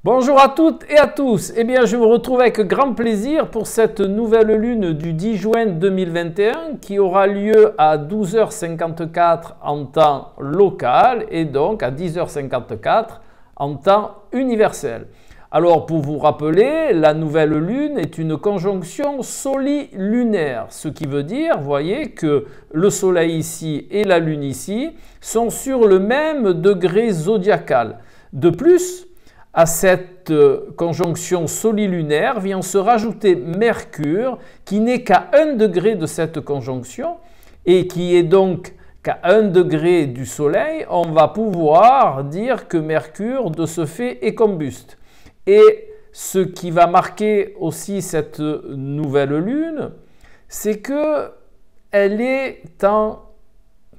Bonjour à toutes et à tous. Eh bien, je vous retrouve avec grand plaisir pour cette nouvelle lune du 10 juin 2021 qui aura lieu à 12h54 en temps local et donc à 10h54 en temps universel. Alors, pour vous rappeler, la nouvelle lune est une conjonction solilunaire, ce qui veut dire, voyez, que le soleil ici et la lune ici sont sur le même degré zodiacal. De plus, à cette conjonction solilunaire vient se rajouter Mercure qui n'est qu'à 1 degré de cette conjonction et qui est donc qu'à 1 degré du Soleil. On va pouvoir dire que Mercure de ce fait est combuste. Et ce qui va marquer aussi cette nouvelle lune, c'est qu'elle est en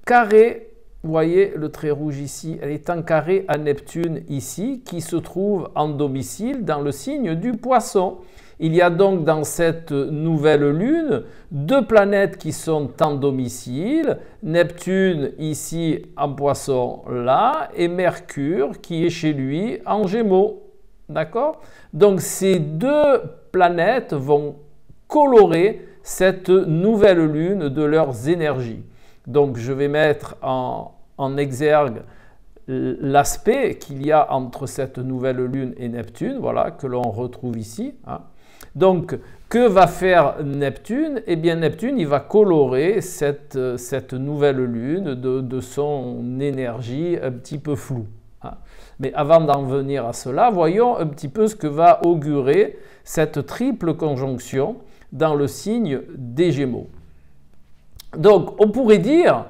carré. Vous voyez le trait rouge ici, elle est en carré à Neptune ici, qui se trouve en domicile dans le signe du Poisson. Il y a donc dans cette nouvelle lune deux planètes qui sont en domicile, Neptune ici en Poisson là, et Mercure qui est chez lui en Gémeaux. D'accord? Donc ces deux planètes vont colorer cette nouvelle lune de leurs énergies. Donc je vais mettre en exergue l'aspect qu'il y a entre cette nouvelle lune et Neptune, voilà, que l'on retrouve ici. Hein. Donc, que va faire Neptune? Eh bien, Neptune, il va colorer cette nouvelle lune de son énergie un petit peu floue. Hein. Mais avant d'en venir à cela, voyons un petit peu ce que va augurer cette triple conjonction dans le signe des Gémeaux. Donc, on pourrait dire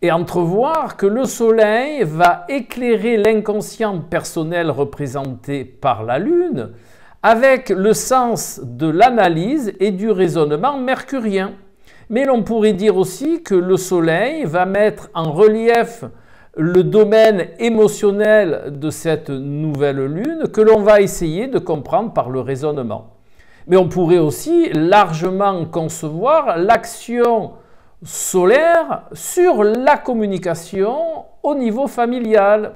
et entrevoir que le Soleil va éclairer l'inconscient personnel représenté par la Lune avec le sens de l'analyse et du raisonnement mercurien. Mais l'on pourrait dire aussi que le Soleil va mettre en relief le domaine émotionnel de cette nouvelle Lune que l'on va essayer de comprendre par le raisonnement. Mais on pourrait aussi largement concevoir l'action solaire sur la communication au niveau familial.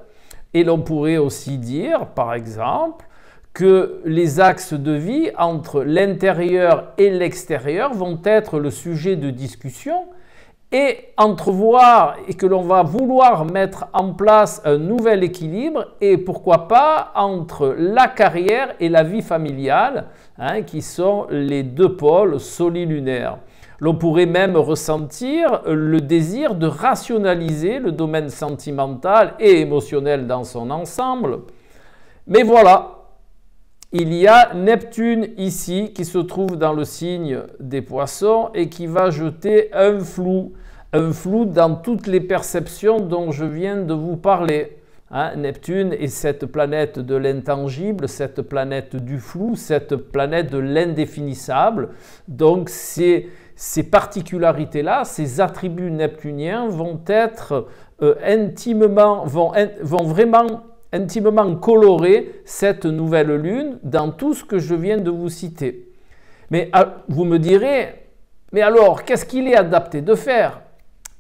Et l'on pourrait aussi dire, par exemple, que les axes de vie entre l'intérieur et l'extérieur vont être le sujet de discussion et entrevoir et que l'on va vouloir mettre en place un nouvel équilibre et pourquoi pas entre la carrière et la vie familiale, hein, qui sont les deux pôles solilunaires. L'on pourrait même ressentir le désir de rationaliser le domaine sentimental et émotionnel dans son ensemble. Mais voilà, il y a Neptune ici qui se trouve dans le signe des Poissons et qui va jeter un flou dans toutes les perceptions dont je viens de vous parler. Hein, Neptune est cette planète de l'intangible, cette planète du flou, cette planète de l'indéfinissable. Donc ces particularités-là, ces attributs neptuniens vont être vont vraiment intimement colorer cette nouvelle lune dans tout ce que je viens de vous citer. Mais vous me direz, mais alors, qu'est-ce qu'il est adapté de faire?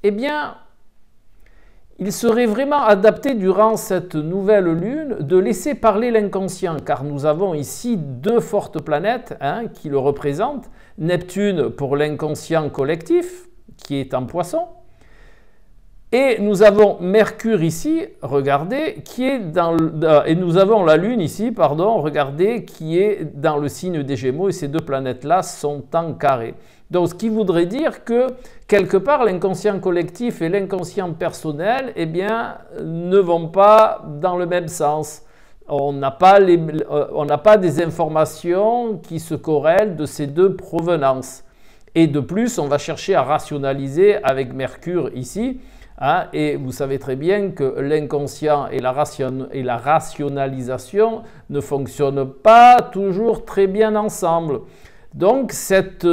Eh bien, il serait vraiment adapté durant cette nouvelle lune de laisser parler l'inconscient, car nous avons ici deux fortes planètes, hein, qui le représentent. Neptune pour l'inconscient collectif, qui est en Poisson, et nous avons Mercure ici, regardez, qui est et nous avons la Lune ici, pardon, regardez, qui est dans le signe des Gémeaux, et ces deux planètes-là sont en carré. Donc, ce qui voudrait dire que, quelque part, l'inconscient collectif et l'inconscient personnel, eh bien, ne vont pas dans le même sens. On n'a pas des informations qui se corrèlent de ces deux provenances. Et de plus, on va chercher à rationaliser avec Mercure ici. Hein, et vous savez très bien que l'inconscient et la rationalisation ne fonctionnent pas toujours très bien ensemble. Donc cette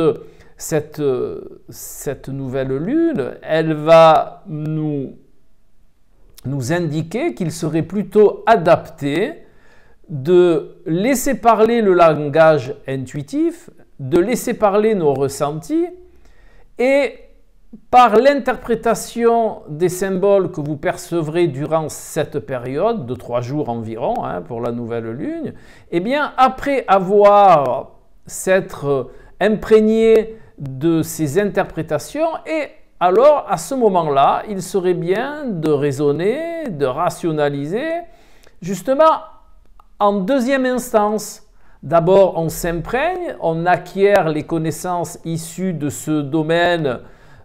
nouvelle lune, elle va nous indiquer qu'il serait plutôt adapté de laisser parler le langage intuitif, de laisser parler nos ressentis et par l'interprétation des symboles que vous percevrez durant cette période de 3 jours environ pour la nouvelle lune, eh bien après avoir s'être imprégné de ces interprétations, et alors à ce moment-là, il serait bien de raisonner, de rationaliser, justement en deuxième instance. D'abord, on s'imprègne, on acquiert les connaissances issues de ce domaine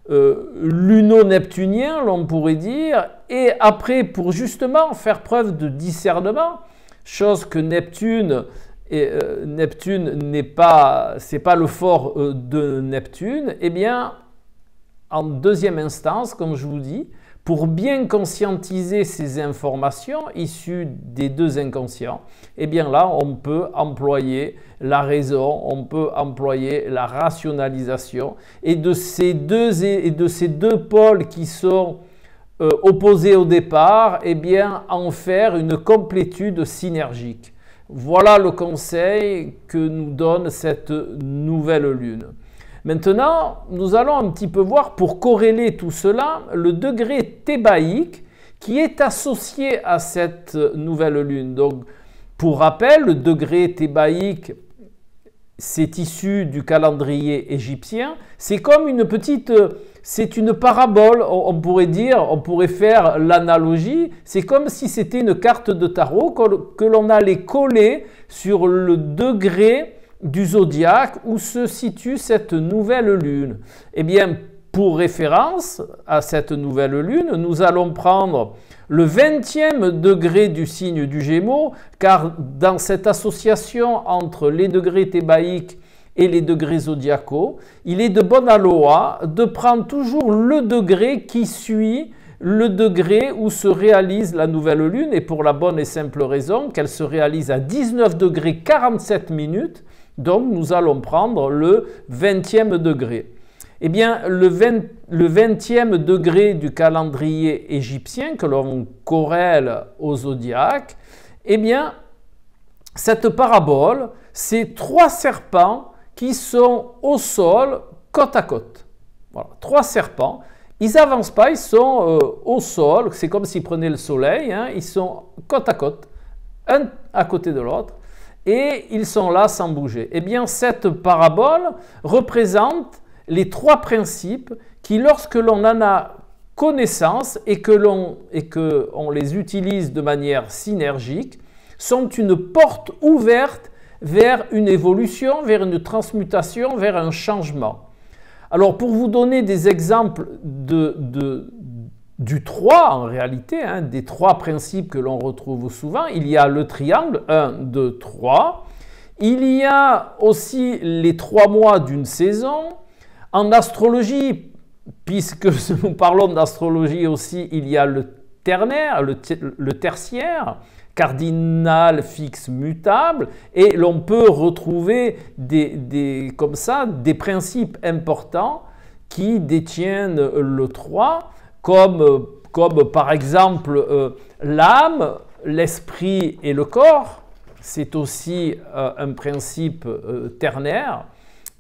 luno-neptunien, l'on pourrait dire, et après, pour justement faire preuve de discernement, chose que Neptune n'est pas, c'est pas le fort de Neptune, eh bien, en deuxième instance, comme je vous dis, pour bien conscientiser ces informations issues des deux inconscients, eh bien là, on peut employer la raison, on peut employer la rationalisation, et de ces deux pôles qui sont opposés au départ, eh bien en faire une complétude synergique. Voilà le conseil que nous donne cette nouvelle lune. Maintenant, nous allons un petit peu voir, pour corréler tout cela, le degré thébaïque qui est associé à cette nouvelle lune. Donc, pour rappel, le degré thébaïque, c'est issu du calendrier égyptien. C'est comme une petite, c'est une parabole, on pourrait dire, on pourrait faire l'analogie. C'est comme si c'était une carte de tarot que l'on allait coller sur le degré du zodiaque où se situe cette nouvelle lune. Eh bien, pour référence à cette nouvelle lune, nous allons prendre le 20e degré du signe du Gémeaux, car dans cette association entre les degrés thébaïques et les degrés zodiacaux, il est de bonne loi de prendre toujours le degré qui suit le degré où se réalise la nouvelle lune, et pour la bonne et simple raison qu'elle se réalise à 19 degrés 47 minutes. Donc, nous allons prendre le 20e degré. Eh bien, le 20e degré du calendrier égyptien que l'on corrèle au zodiaque, eh bien, cette parabole, c'est 3 serpents qui sont au sol, côte à côte. Voilà, 3 serpents. Ils n'avancent pas, ils sont au sol, c'est comme s'ils prenaient le soleil, ils sont côte à côte, un à côté de l'autre. Et ils sont là sans bouger. Eh bien, cette parabole représente les 3 principes qui, lorsque l'on en a connaissance et que l'on les utilise de manière synergique, sont une porte ouverte vers une évolution, vers une transmutation, vers un changement. Alors, pour vous donner des exemples du 3 en réalité, des 3 principes que l'on retrouve souvent, il y a le triangle, 1, 2, 3. Il y a aussi les 3 mois d'une saison. En astrologie, puisque nous parlons d'astrologie aussi, il y a le ternaire, le tertiaire, cardinal, fixe, mutable, et l'on peut retrouver comme ça des principes importants qui détiennent le 3, comme par exemple l'âme, l'esprit et le corps. C'est aussi un principe ternaire.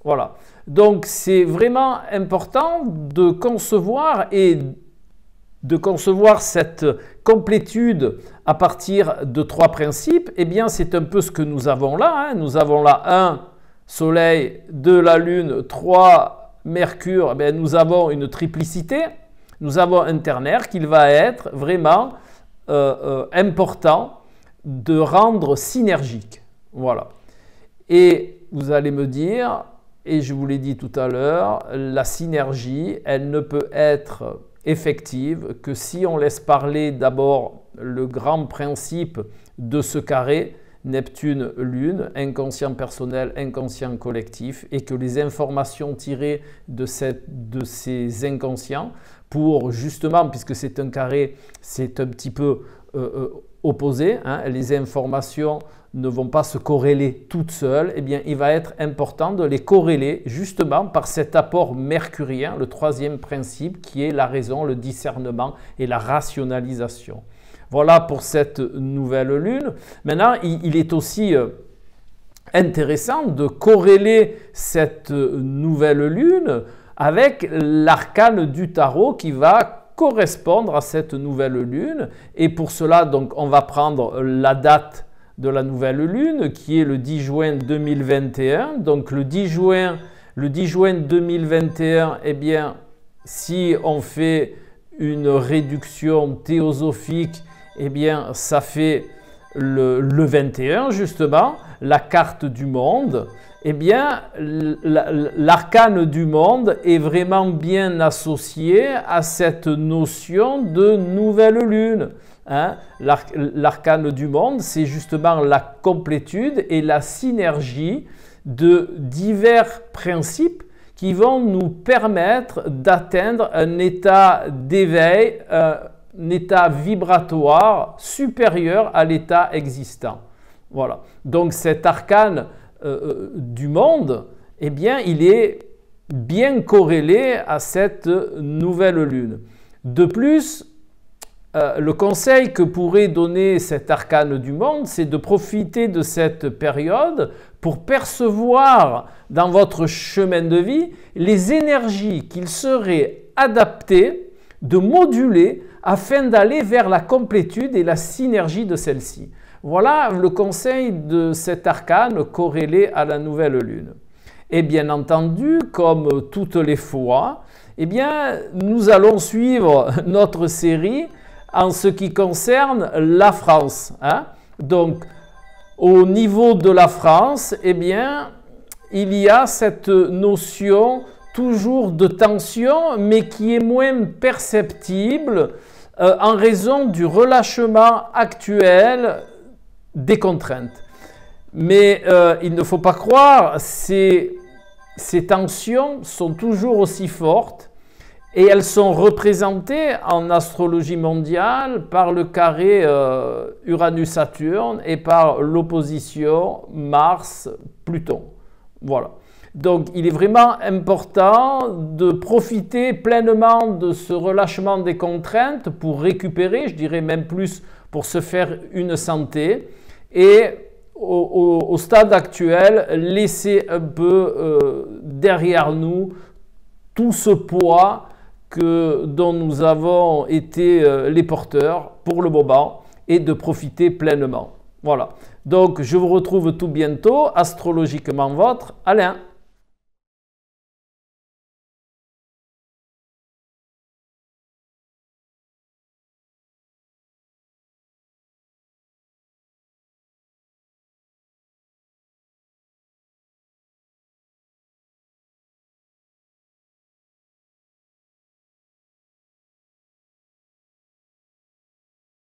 Voilà. Donc c'est vraiment important de concevoir cette complétude à partir de 3 principes. Eh bien, c'est un peu ce que nous avons là. Nous avons là 1, Soleil, 2, la Lune, 3, Mercure. Eh bien, nous avons une triplicité. Nous avons un ternaire qu'il va être vraiment important de rendre synergique. Voilà. Et vous allez me dire, et je vous l'ai dit tout à l'heure, la synergie, elle ne peut être effective que si on laisse parler d'abord le grand principe de ce carré, Neptune-Lune, inconscient personnel, inconscient collectif, et que les informations tirées de ces inconscients, pour justement, puisque c'est un carré, c'est un petit peu opposé, les informations ne vont pas se corréler toutes seules, eh bien il va être important de les corréler justement par cet apport mercurien, le 3e principe qui est la raison, le discernement et la rationalisation. Voilà pour cette nouvelle lune. Maintenant, il est aussi intéressant de corréler cette nouvelle lune avec l'arcane du tarot qui va correspondre à cette nouvelle lune. Et pour cela, donc, on va prendre la date de la nouvelle lune qui est le 10 juin 2021. Donc le 10 juin 2021, eh bien, si on fait une réduction théosophique, eh bien, ça fait le 21 justement, la carte du monde. Eh bien, l'arcane du monde est vraiment bien associé à cette notion de nouvelle lune. Hein? L'arcane du monde, c'est justement la complétude et la synergie de divers principes qui vont nous permettre d'atteindre un état d'éveil, un état vibratoire supérieur à l'état existant. Voilà. Donc cet arcane du monde, eh bien, il est bien corrélé à cette nouvelle lune. De plus, le conseil que pourrait donner cet arcane du monde, c'est de profiter de cette période pour percevoir dans votre chemin de vie les énergies qu'il serait adapté de moduler afin d'aller vers la complétude et la synergie de celle-ci. Voilà le conseil de cet arcane corrélé à la nouvelle lune. Et bien entendu, comme toutes les fois, eh bien, nous allons suivre notre série en ce qui concerne la France. Hein? Donc, au niveau de la France, eh bien, il y a cette notion toujours de tension, mais qui est moins perceptible en raison du relâchement actuel des contraintes. Mais il ne faut pas croire, ces tensions sont toujours aussi fortes et elles sont représentées en astrologie mondiale par le carré Uranus-Saturne et par l'opposition Mars-Pluton. Voilà. Donc il est vraiment important de profiter pleinement de ce relâchement des contraintes pour récupérer, je dirais même plus pour se faire une santé. Et au stade actuel, laisser un peu derrière nous tout ce poids dont nous avons été les porteurs pour le moment et de profiter pleinement. Voilà. Donc, je vous retrouve tout bientôt, astrologiquement votre Alain.